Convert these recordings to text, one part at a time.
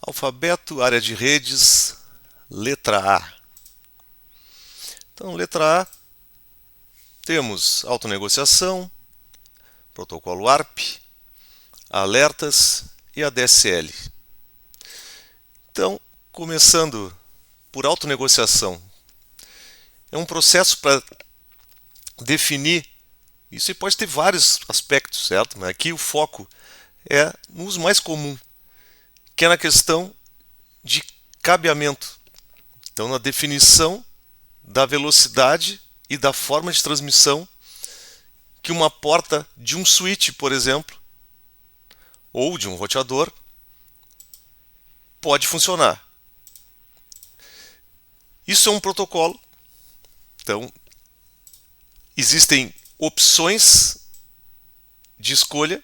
Alfabeto, área de redes, letra A. Então, letra A, temos autonegociação, protocolo ARP, alertas e ADSL. Então, começando por autonegociação, é um processo para definir, isso pode ter vários aspectos, certo? Mas aqui o foco é no uso mais comum, que é na questão de cabeamento. Então, na definição da velocidade e da forma de transmissão que uma porta de um switch, por exemplo, ou de um roteador, pode funcionar. Isso é um protocolo. Então, existem opções de escolha.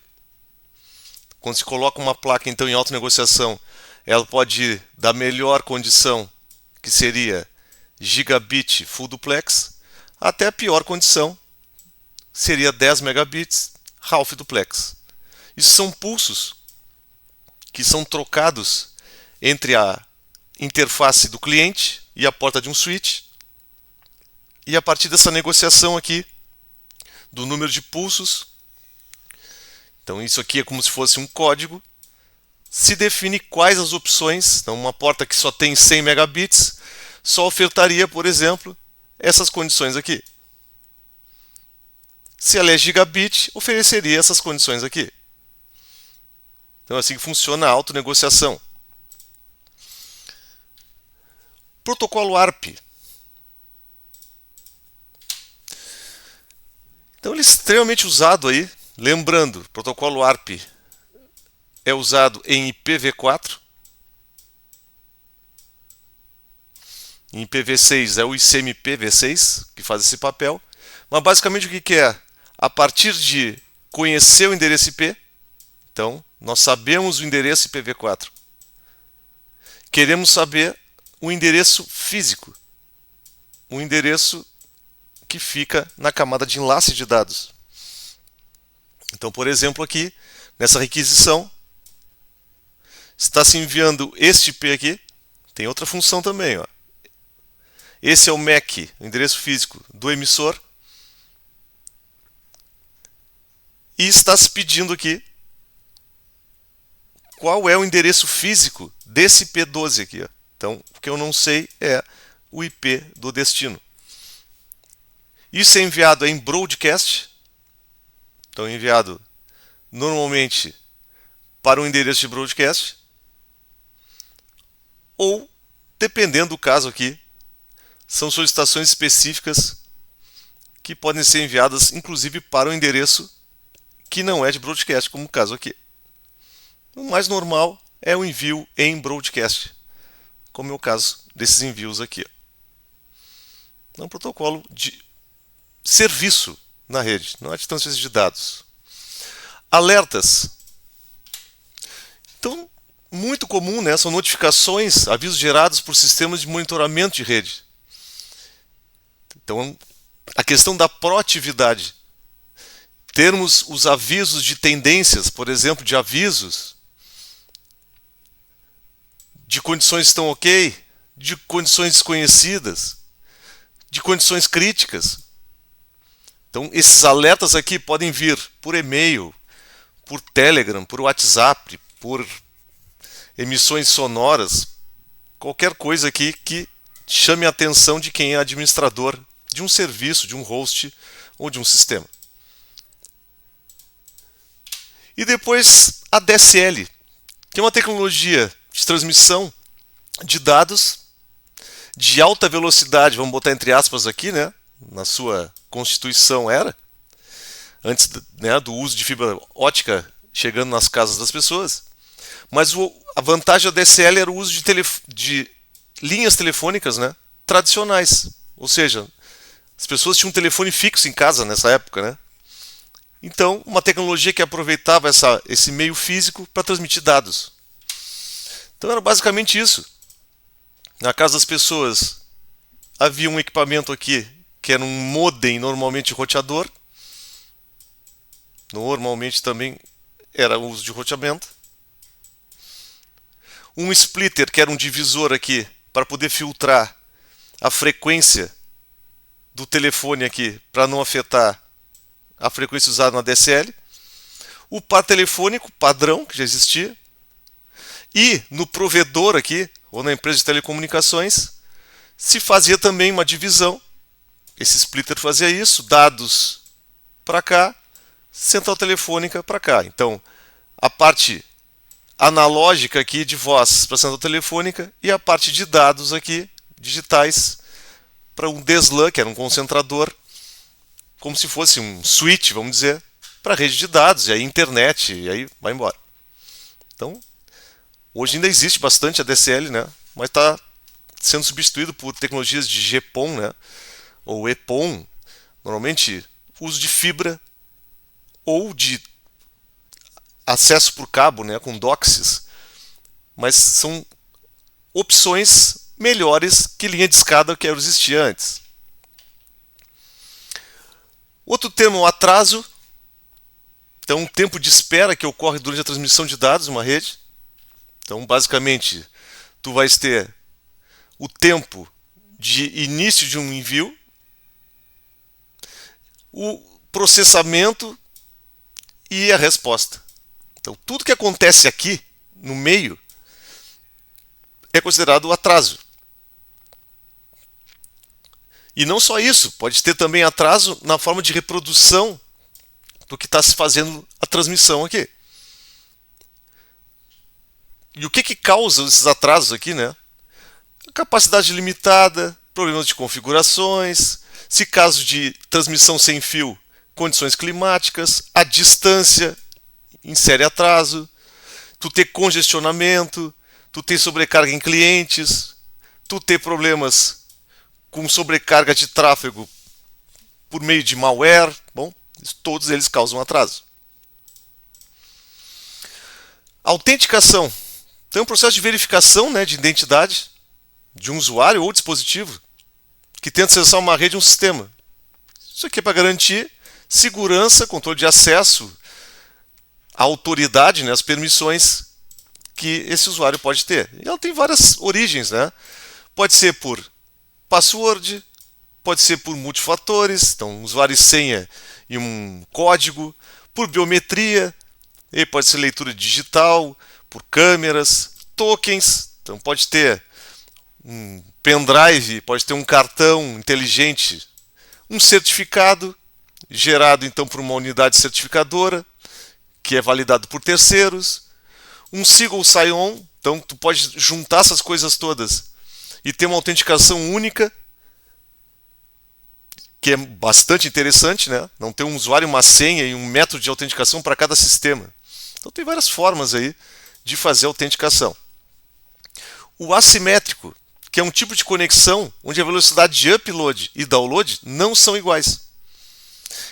Quando se coloca uma placa então em autonegociação, ela pode ir da melhor condição, que seria gigabit full duplex, até a pior condição, seria 10 megabits half duplex. Isso são pulsos que são trocados entre a interface do cliente e a porta de um switch. E a partir dessa negociação aqui, do número de pulsos, então isso aqui é como se fosse um código, se define quais as opções. Então, uma porta que só tem 100 megabits só ofertaria, por exemplo, essas condições aqui. Se ela é gigabit, ofereceria essas condições aqui. Então é assim que funciona a autonegociação. Protocolo ARP. Então ele é extremamente usado aí. Lembrando, protocolo ARP é usado em IPv4. Em IPv6 é o ICMPv6 que faz esse papel. Mas basicamente o que é? A partir de conhecer o endereço IP, então nós sabemos o endereço IPv4. Queremos saber o endereço físico, o endereço que fica na camada de enlace de dados. Então, por exemplo, aqui, nessa requisição, está se enviando este IP aqui. Tem outra função também. Ó. Esse é o MAC, o endereço físico do emissor. E está se pedindo aqui qual é o endereço físico desse IP12 aqui. Ó. Então, o que eu não sei é o IP do destino. Isso é enviado em broadcast. Então, é enviado normalmente para o endereço de broadcast. Ou, dependendo do caso aqui, são solicitações específicas que podem ser enviadas, inclusive, para o endereço que não é de broadcast, como o caso aqui. O mais normal é o envio em broadcast, como é o caso desses envios aqui. É um protocolo de serviço na rede, não é de transferência de dados. Alertas. Então, muito comum, né? São notificações, avisos gerados por sistemas de monitoramento de rede. Então, a questão da proatividade. Termos os avisos de tendências, por exemplo, de avisos de condições estão ok, de condições desconhecidas, de condições críticas. Então, esses alertas aqui podem vir por e-mail, por Telegram, por WhatsApp, por emissões sonoras, qualquer coisa aqui que chame a atenção de quem é administrador de um serviço, de um host ou de um sistema. E depois a DSL, que é uma tecnologia de transmissão de dados de alta velocidade, vamos botar entre aspas aqui, né? Na sua constituição era, antes, né, do uso de fibra ótica chegando nas casas das pessoas. Mas a vantagem da DSL era o uso de linhas telefônicas, né, tradicionais. Ou seja, as pessoas tinham um telefone fixo em casa nessa época, né? Então, uma tecnologia que aproveitava esse meio físico para transmitir dados. Então, era basicamente isso. Na casa das pessoas, havia um equipamento aqui que era um modem, normalmente roteador. Normalmente também era o uso de roteamento. um splitter, que era um divisor aqui, para poder filtrar a frequência do telefone aqui, para não afetar a frequência usada na DSL. O par telefônico padrão, que já existia. E no provedor aqui, ou na empresa de telecomunicações, se fazia também uma divisão. Esse splitter fazia isso, dados para cá, central telefônica para cá. Então, a parte analógica aqui de voz para a central telefônica e a parte de dados aqui, digitais, para um DSLAM, que era um concentrador, como se fosse um switch, vamos dizer, para a rede de dados, e aí internet, e aí vai embora. Então, hoje ainda existe bastante a DSL, né? Mas está sendo substituído por tecnologias de GPON, né? Ou EPON, normalmente uso de fibra ou de acesso por cabo, né? Com DOCSIS, mas são opções melhores que linha de escada que existia antes. Outro termo, o atraso. Então, um tempo de espera que ocorre durante a transmissão de dados em uma rede. Então, basicamente, tu vais ter o tempo de início de um envio, o processamento e a resposta. Então, tudo que acontece aqui, no meio, é considerado o atraso. E não só isso, pode ter também atraso na forma de reprodução do que está se fazendo a transmissão aqui. E o que causa esses atrasos aqui, né? Capacidade limitada, problemas de configurações, se caso de transmissão sem fio, condições climáticas, a distância insere atraso, tu ter congestionamento, tu ter sobrecarga em clientes, tu ter problemas com sobrecarga de tráfego por meio de malware, bom, todos eles causam atraso. Autenticação. Tem um processo de verificação, né, de identidade de um usuário ou dispositivo que tenta acessar uma rede ou um sistema. Isso aqui é para garantir segurança, controle de acesso, a autoridade, né, as permissões que esse usuário pode ter. E ela tem várias origens, né? Pode ser por password, pode ser por multifatores, então usuário e senha e um código, por biometria, e pode ser leitura digital, por câmeras, tokens, então pode ter um pendrive, pode ter um cartão inteligente, um certificado gerado então por uma unidade certificadora, que é validado por terceiros, um single sign-on, então tu pode juntar essas coisas todas e ter uma autenticação única, que é bastante interessante, né? Não ter um usuário, uma senha e um método de autenticação para cada sistema. Então tem várias formas aí de fazer autenticação. O assimétrico, que é um tipo de conexão onde a velocidade de upload e download não são iguais.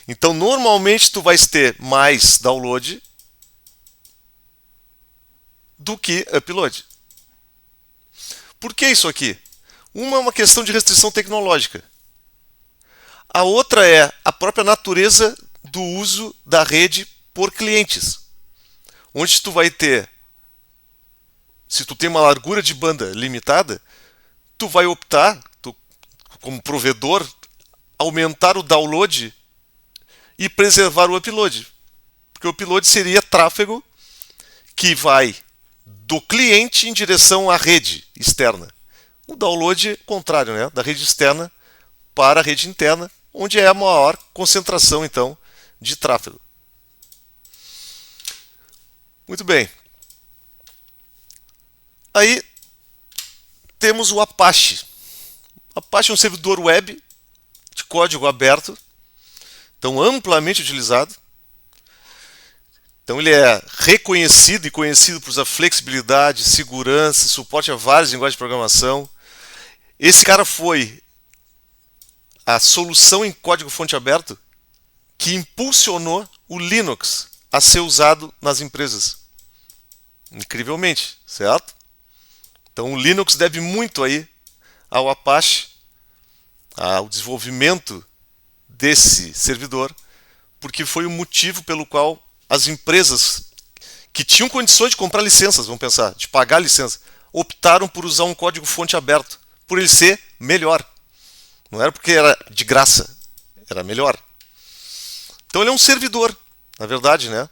Então normalmente tu vais ter mais download do que upload. Por que isso aqui? Uma é uma questão de restrição tecnológica. A outra é a própria natureza do uso da rede por clientes. Onde tu vai ter, se tu tem uma largura de banda limitada, tu vai optar, como provedor, aumentar o download e preservar o upload. Porque o upload seria tráfego que vai do cliente em direção à rede externa. O download é contrário, né? Da rede externa para a rede interna, onde é a maior concentração, então, de tráfego. Muito bem. Aí temos o Apache. O Apache é um servidor web de código aberto, então amplamente utilizado. Então ele é reconhecido e conhecido por usar flexibilidade, segurança, suporte a várias linguagens de programação. Esse cara foi a solução em código-fonte aberto que impulsionou o Linux a ser usado nas empresas. Incrivelmente, certo? Então o Linux deve muito aí ao Apache, ao desenvolvimento desse servidor, porque foi o motivo pelo qual as empresas que tinham condições de comprar licenças, vamos pensar, de pagar licença, optaram por usar um código-fonte aberto, por ele ser melhor. Não era porque era de graça, era melhor. Então ele é um servidor, na verdade, né?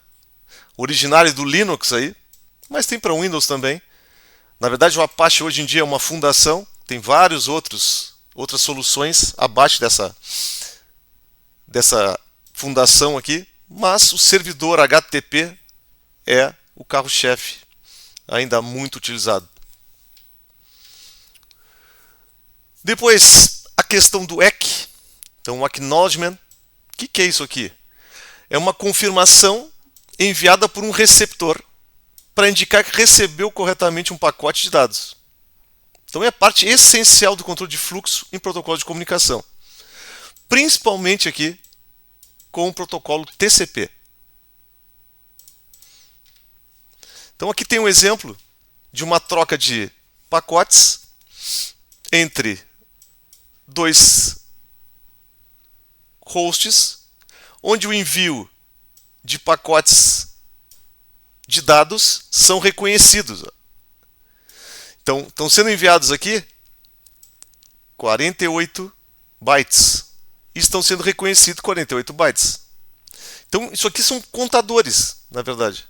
Originário do Linux aí, mas tem para Windows também. Na verdade, o Apache hoje em dia é uma fundação, tem várias outras soluções abaixo dessa fundação aqui, mas o servidor HTTP é o carro-chefe, ainda muito utilizado. Depois, a questão do ACK, então o Acknowledgement. O que é isso aqui? É uma confirmação enviada por um receptor para indicar que recebeu corretamente um pacote de dados. Então é parte essencial do controle de fluxo em protocolo de comunicação, principalmente aqui com o protocolo TCP. Então aqui tem um exemplo de uma troca de pacotes entre dois hosts, onde o envio de pacotes de dados são reconhecidos. Então, estão sendo enviados aqui 48 bytes. E estão sendo reconhecidos 48 bytes. Então, isso aqui são contadores, na verdade,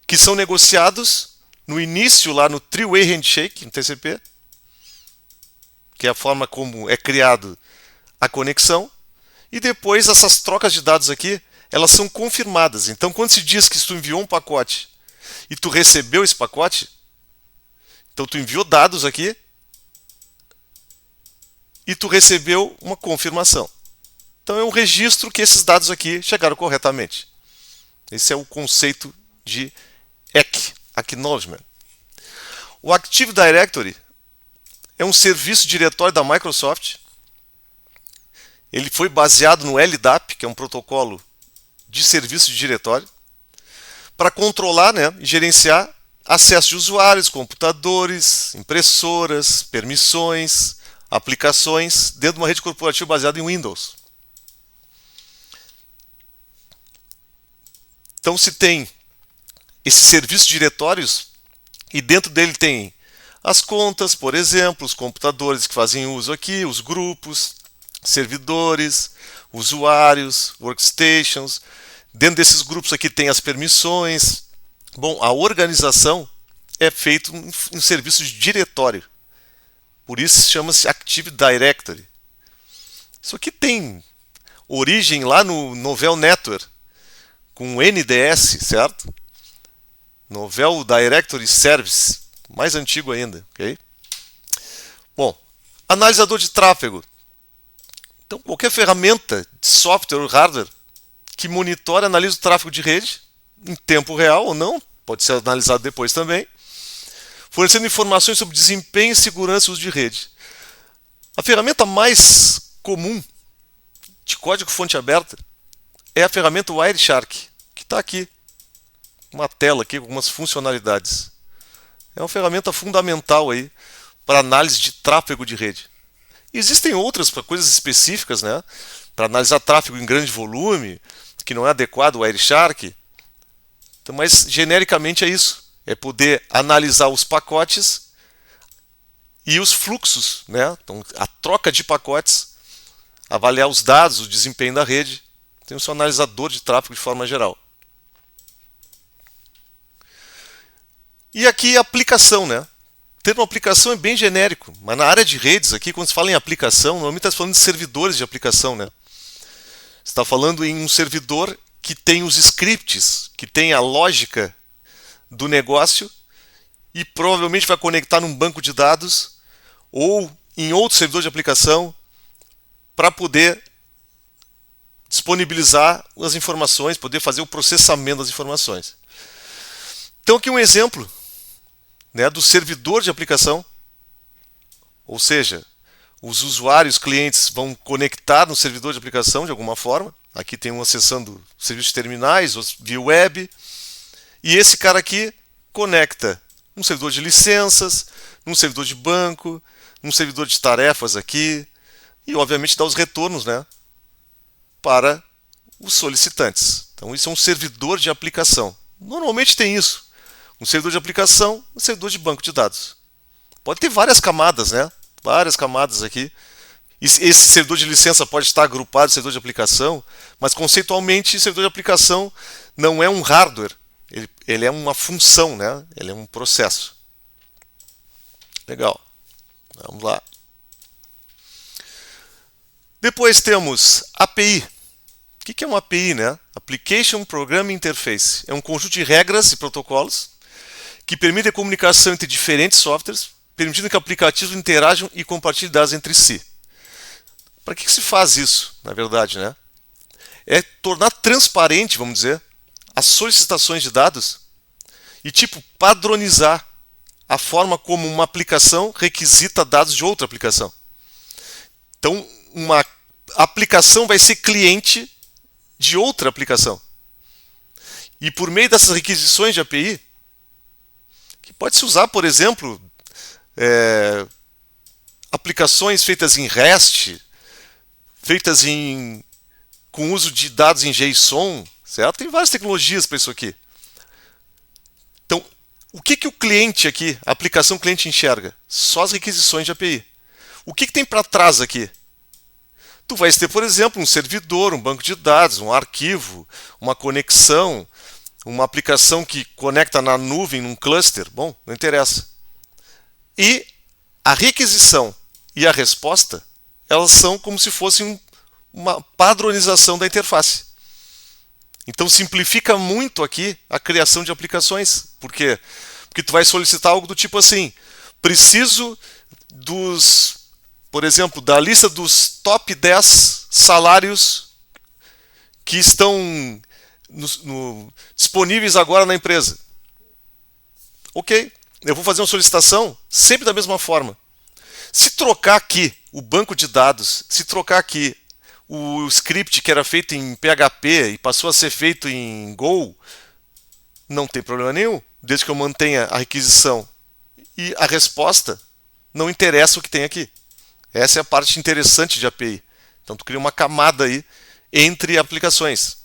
que são negociados no início, lá no Three-Way Handshake, no TCP, que é a forma como é criado a conexão. E depois, essas trocas de dados aqui, elas são confirmadas. Então, quando se diz que tu enviou um pacote e tu recebeu esse pacote, então tu enviou dados aqui e tu recebeu uma confirmação. Então é um registro que esses dados aqui chegaram corretamente. Esse é o conceito de ACK, Acknowledgement. O Active Directory é um serviço diretório da Microsoft. Ele foi baseado no LDAP, que é um protocolo de serviço de diretório, para controlar, né, e gerenciar acesso de usuários, computadores, impressoras, permissões, aplicações dentro de uma rede corporativa baseada em Windows. Então se tem esse serviço de diretórios e dentro dele tem as contas, por exemplo, os computadores que fazem uso aqui, os grupos, servidores, usuários, workstations. Dentro desses grupos aqui tem as permissões. Bom, a organização é feita em serviço de diretório. Por isso chama-se Active Directory. Isso aqui tem origem lá no Novell Network, com o NDS, certo? Novell Directory Service, mais antigo ainda, ok? Bom, analisador de tráfego. Então, qualquer ferramenta de software ou hardware que monitora e analisa o tráfego de rede em tempo real ou não, pode ser analisado depois também, fornecendo informações sobre desempenho, segurança e uso de rede. A ferramenta mais comum de código-fonte aberta é a ferramenta Wireshark, que está aqui, uma tela aqui com algumas funcionalidades. É uma ferramenta fundamental aí para análise de tráfego de rede. Existem outras para coisas específicas, né? Para analisar tráfego em grande volume, que não é adequado ao Wireshark. Então, mas genericamente é isso. É poder analisar os pacotes e os fluxos, né? Então, a troca de pacotes, avaliar os dados, o desempenho da rede. Tem o seu analisador de tráfego de forma geral. E aqui a aplicação, né? Ter uma aplicação é bem genérico, mas na área de redes aqui, quando se fala em aplicação, normalmente está falando de servidores de aplicação, né? Você está falando em um servidor que tem os scripts, que tem a lógica do negócio e provavelmente vai conectar num banco de dados ou em outro servidor de aplicação para poder disponibilizar as informações, poder fazer o processamento das informações. Então aqui um exemplo, né, do servidor de aplicação, ou seja, os usuários, clientes vão conectar no servidor de aplicação de alguma forma. Aqui tem uma seção do serviço de terminais, via web. E esse cara aqui conecta um servidor de licenças, um servidor de banco, um servidor de tarefas aqui. E, obviamente, dá os retornos, né, para os solicitantes. Então, isso é um servidor de aplicação. Normalmente tem isso. um servidor de aplicação, um servidor de banco de dados. Pode ter várias camadas, né? Várias camadas aqui. Esse servidor de licença pode estar agrupado em servidor de aplicação, mas conceitualmente, servidor de aplicação não é um hardware, ele é uma função, né? Ele é um processo. Legal. Vamos lá. Depois temos API. O que é uma API, né? Application Programming Interface. É um conjunto de regras e protocolos que permite a comunicação entre diferentes softwares, permitindo que aplicativos interajam e compartilhem dados entre si. Para que se faz isso, na verdade, né? É tornar transparente, vamos dizer, as solicitações de dados e, padronizar a forma como uma aplicação requisita dados de outra aplicação. Então, uma aplicação vai ser cliente de outra aplicação. E por meio dessas requisições de API, que pode se usar, por exemplo, aplicações feitas em REST, feitas com uso de dados em JSON, certo? Tem várias tecnologias para isso aqui. Então, o que o cliente aqui, a aplicação cliente enxerga? Só as requisições de API. O que tem para trás aqui? Tu vais ter, por exemplo, um servidor, um banco de dados, um arquivo, uma conexão, uma aplicação que conecta na nuvem, num cluster. Bom, não interessa. E a requisição e a resposta, elas são como se fossem uma padronização da interface. Então simplifica muito aqui a criação de aplicações. Por quê? Porque tu vai solicitar algo do tipo assim: preciso por exemplo, da lista dos top 10 salários que estão disponíveis agora na empresa. Ok, eu vou fazer uma solicitação sempre da mesma forma. Se trocar aqui o banco de dados, se trocar aqui o script que era feito em PHP e passou a ser feito em Go, não tem problema nenhum, desde que eu mantenha a requisição e a resposta, não interessa o que tem aqui. Essa é a parte interessante de API. Então tu cria uma camada aí entre aplicações.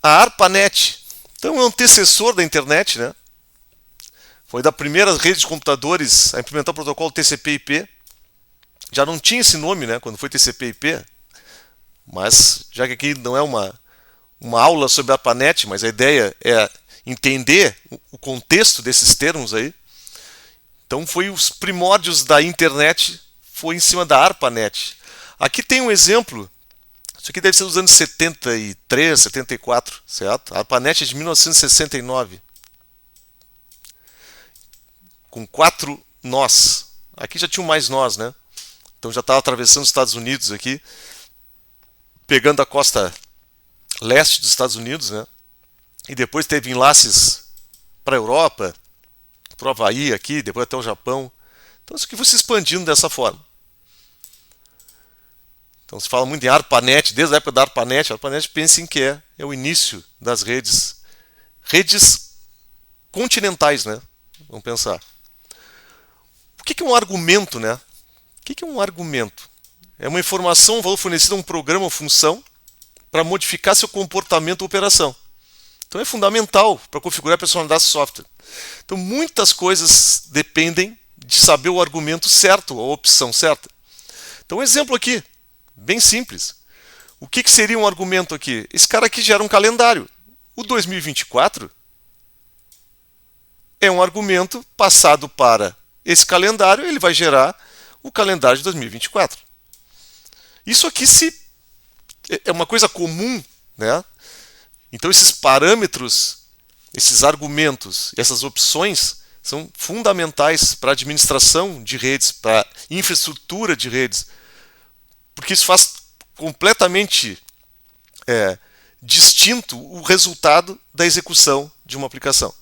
A ARPANET, então é um antecessor da internet, né? Foi da primeira rede de computadores a implementar o protocolo TCP/IP. Já não tinha esse nome, né, quando foi TCP/IP, mas já que aqui não é uma aula sobre a ARPANET, mas a ideia é entender o contexto desses termos aí. Então foi os primórdios da internet, foi em cima da ARPANET. Aqui tem um exemplo, isso aqui deve ser dos anos 73, 74, certo? A ARPANET é de 1969. Com 4 nós. Aqui já tinham mais nós, né? Então já estava atravessando os Estados Unidos aqui, pegando a costa leste dos Estados Unidos, né? E depois teve enlaces para a Europa, para o Havaí aqui, depois até o Japão. Então isso aqui foi se expandindo dessa forma. Então se fala muito em ARPANET, desde a época da ARPANET. A ARPANET, pensem que é o início das redes continentais, né? Vamos pensar. O que é um argumento, né? O que é um argumento? É uma informação, um valor fornecido a um programa ou função para modificar seu comportamento ou operação. Então é fundamental para configurar a personalidade do software. Então muitas coisas dependem de saber o argumento certo, a opção certa. Então um exemplo aqui, bem simples. O que seria um argumento aqui? Esse cara aqui gera um calendário. O 2024 é um argumento passado para esse calendário, ele vai gerar o calendário de 2024. Isso aqui é uma coisa comum, né? Então esses parâmetros, esses argumentos, essas opções são fundamentais para a administração de redes, para a infraestrutura de redes, porque isso faz completamente distinto o resultado da execução de uma aplicação.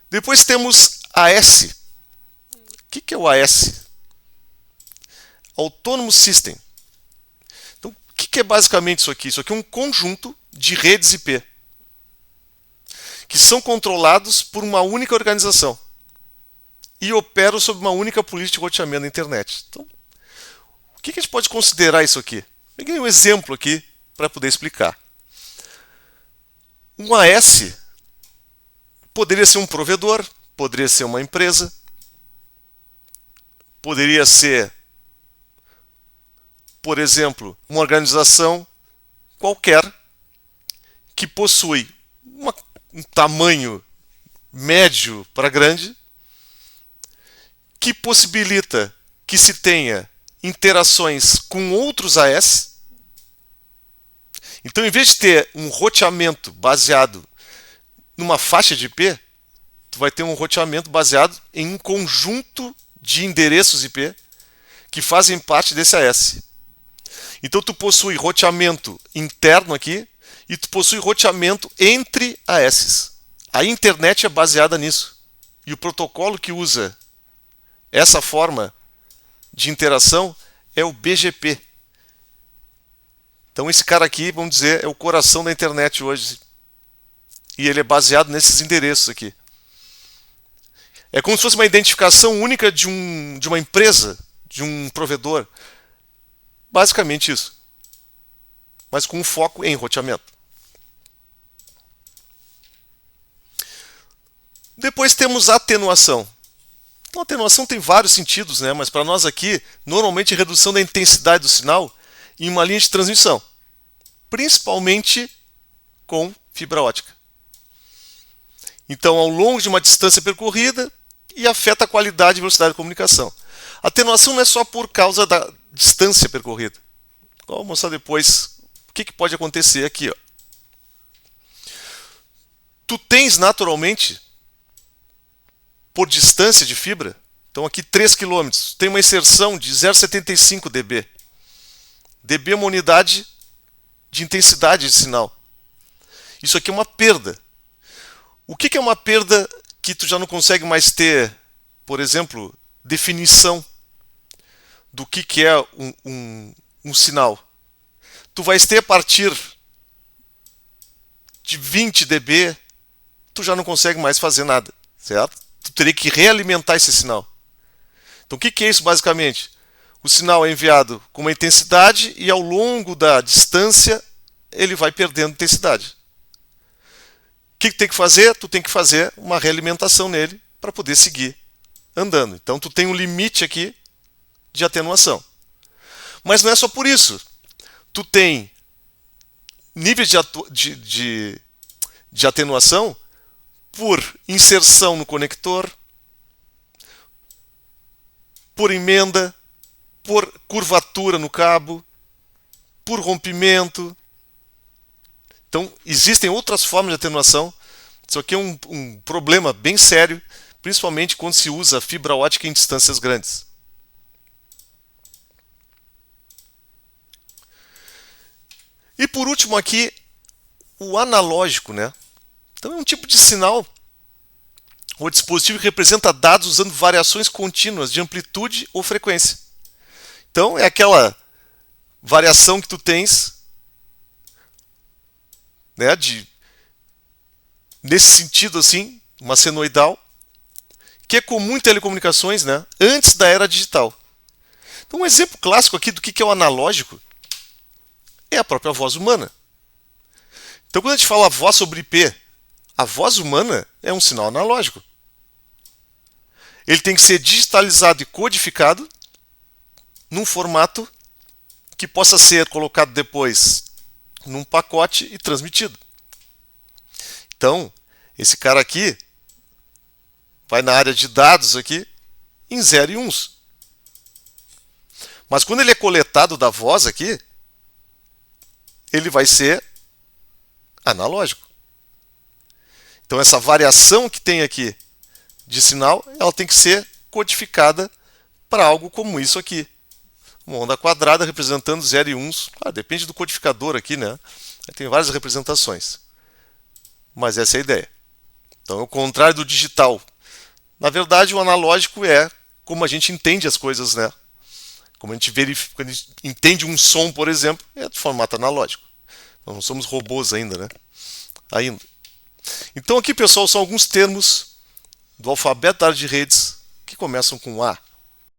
Depois temos AS. O que é o AS? Autonomous System. Então, o que é basicamente isso aqui? Isso aqui é um conjunto de redes IP que são controlados por uma única organização e operam sob uma única política de roteamento da internet. Então, o que a gente pode considerar isso aqui? Peguei um exemplo aqui para poder explicar. Um AS poderia ser um provedor, poderia ser uma empresa, poderia ser, por exemplo, uma organização qualquer que possui um tamanho médio para grande, que possibilita que se tenha interações com outros AS. Então, em vez de ter um roteamento baseado numa faixa de IP, tu vai ter um roteamento baseado em um conjunto de endereços IP que fazem parte desse AS. Então, tu possui roteamento interno aqui e tu possui roteamento entre AS. A internet é baseada nisso. E o protocolo que usa essa forma de interação é o BGP. Então esse cara aqui, vamos dizer, é o coração da internet hoje. E ele é baseado nesses endereços aqui. É como se fosse uma identificação única de uma empresa, de um provedor. Basicamente isso. Mas com um foco em roteamento. Depois temos atenuação. Então, a atenuação tem vários sentidos, né? Mas para nós aqui, normalmente redução da intensidade do sinal em uma linha de transmissão, principalmente com fibra ótica. Então, ao longo de uma distância percorrida, e afeta a qualidade e velocidade da comunicação. A atenuação não é só por causa da distância percorrida. Vou mostrar depois o que pode acontecer aqui. Ó. Tu tens naturalmente, por distância de fibra, então aqui 3 km, tem uma inserção de 0,75 dB. dB é uma unidade de intensidade de sinal. Isso aqui é uma perda. O que é uma perda que tu já não consegue mais ter, por exemplo, definição do que é um sinal? Tu vais ter a partir de 20 dB, tu já não consegue mais fazer nada, certo? Tu teria que realimentar esse sinal. Então o que é isso basicamente? O sinal é enviado com uma intensidade e ao longo da distância ele vai perdendo intensidade. O que tem que fazer? Tu tem que fazer uma realimentação nele para poder seguir andando. Então tu tem um limite aqui de atenuação. Mas não é só por isso. Tu tem níveis de atenuação por inserção no conector, por emenda, por curvatura no cabo, por rompimento. Então, existem outras formas de atenuação. Isso aqui é um problema bem sério, principalmente quando se usa fibra ótica em distâncias grandes. E por último aqui, o analógico, né? Então é um tipo de sinal ou dispositivo que representa dados usando variações contínuas de amplitude ou frequência. Então é aquela variação que tu tens, né, nesse sentido assim, uma senoidal, que é comum em telecomunicações, né, antes da era digital. Então um exemplo clássico aqui do que é o analógico é a própria voz humana. Então quando a gente fala voz sobre IP, a voz humana é um sinal analógico. Ele tem que ser digitalizado e codificado num formato que possa ser colocado depois num pacote e transmitido. Então, esse cara aqui vai na área de dados aqui em 0 e 1. Mas quando ele é coletado da voz aqui, ele vai ser analógico. Então essa variação que tem aqui de sinal, ela tem que ser codificada para algo como isso aqui. Uma onda quadrada representando 0 e 1. Depende do codificador aqui, né? Tem várias representações. Mas essa é a ideia. Então é o contrário do digital. Na verdade, o analógico é como a gente entende as coisas, né? Como a gente verifica, quando a gente entende um som, por exemplo, é de formato analógico. Nós não somos robôs ainda, né? Ainda. Então aqui, pessoal, são alguns termos do alfabeto da área de redes que começam com A.